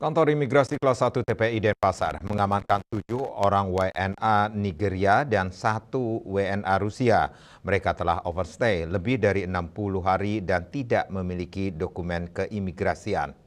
Kantor Imigrasi Kelas 1 TPI Denpasar mengamankan 7 orang WNA Nigeria dan 1 WNA Rusia. Mereka telah overstay lebih dari 60 hari dan tidak memiliki dokumen keimigrasian.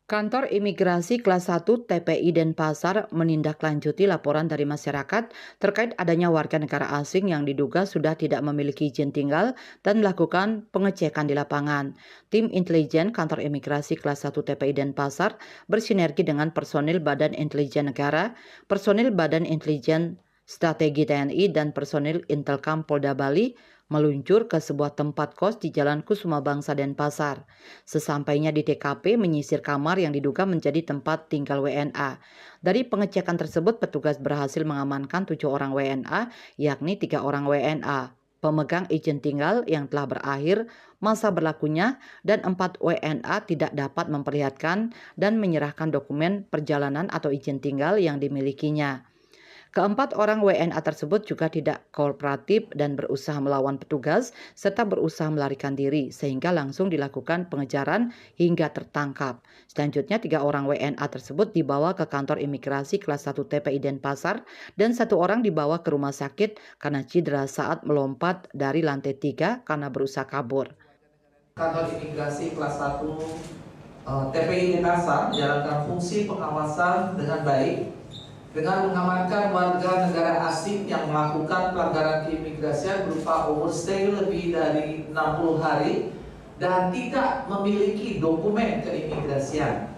Kantor Imigrasi Kelas 1 TPI Denpasar menindaklanjuti laporan dari masyarakat terkait adanya warga negara asing yang diduga sudah tidak memiliki izin tinggal dan melakukan pengecekan di lapangan. Tim intelijen Kantor Imigrasi Kelas 1 TPI Denpasar bersinergi dengan personil Badan Intelijen Negara, personil Badan Intelijen Strategi TNI, dan personil Intelkam Polda Bali meluncur ke sebuah tempat kos di Jalan Kusuma Bangsa Denpasar. Sesampainya di TKP, menyisir kamar yang diduga menjadi tempat tinggal WNA. Dari pengecekan tersebut, petugas berhasil mengamankan 7 orang WNA, yakni 3 orang WNA pemegang izin tinggal yang telah berakhir masa berlakunya, dan 4 WNA tidak dapat memperlihatkan dan menyerahkan dokumen perjalanan atau izin tinggal yang dimilikinya. Keempat orang WNA tersebut juga tidak kooperatif dan berusaha melawan petugas serta berusaha melarikan diri, sehingga langsung dilakukan pengejaran hingga tertangkap. Selanjutnya 3 orang WNA tersebut dibawa ke kantor imigrasi kelas 1 TPI Denpasar dan 1 orang dibawa ke rumah sakit karena cedera saat melompat dari lantai 3 karena berusaha kabur. Kantor imigrasi kelas 1 TPI Denpasar menjalankan fungsi pengawasan dengan baik dengan mengamankan warga negara asing yang melakukan pelanggaran keimigrasian berupa overstay lebih dari 60 hari dan tidak memiliki dokumen keimigrasian.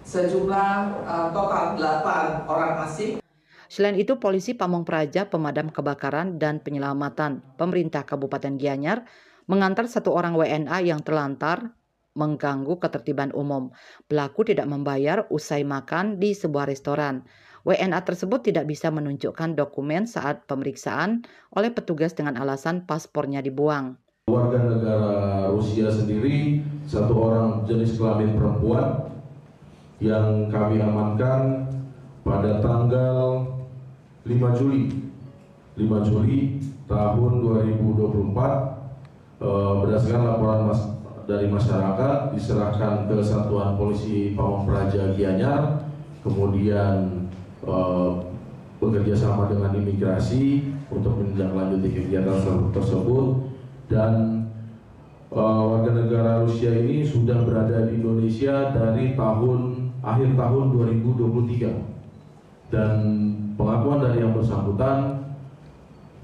Sejumlah total 8 orang asing. Selain itu, polisi Pamong Praja, pemadam kebakaran dan penyelamatan pemerintah Kabupaten Gianyar mengantar 1 orang WNA yang terlantar mengganggu ketertiban umum. Pelaku tidak membayar usai makan di sebuah restoran. WNA tersebut tidak bisa menunjukkan dokumen saat pemeriksaan oleh petugas dengan alasan paspornya dibuang. Warga negara Rusia sendiri, 1 orang jenis kelamin perempuan yang kami amankan pada tanggal 5 Juli tahun 2024 berdasarkan laporan dari masyarakat diserahkan ke Satuan Polisi Pamong Praja Gianyar, kemudian bekerja sama dengan imigrasi untuk menindaklanjuti kegiatan tersebut, dan warga negara Rusia ini sudah berada di Indonesia dari akhir tahun 2023, dan pengakuan dari yang bersangkutan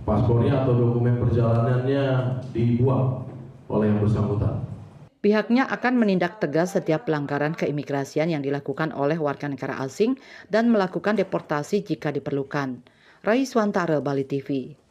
paspornya atau dokumen perjalanannya dibuang oleh yang bersangkutan. Pihaknya akan menindak tegas setiap pelanggaran keimigrasian yang dilakukan oleh warga negara asing dan melakukan deportasi jika diperlukan. Raiswantara, Bali TV.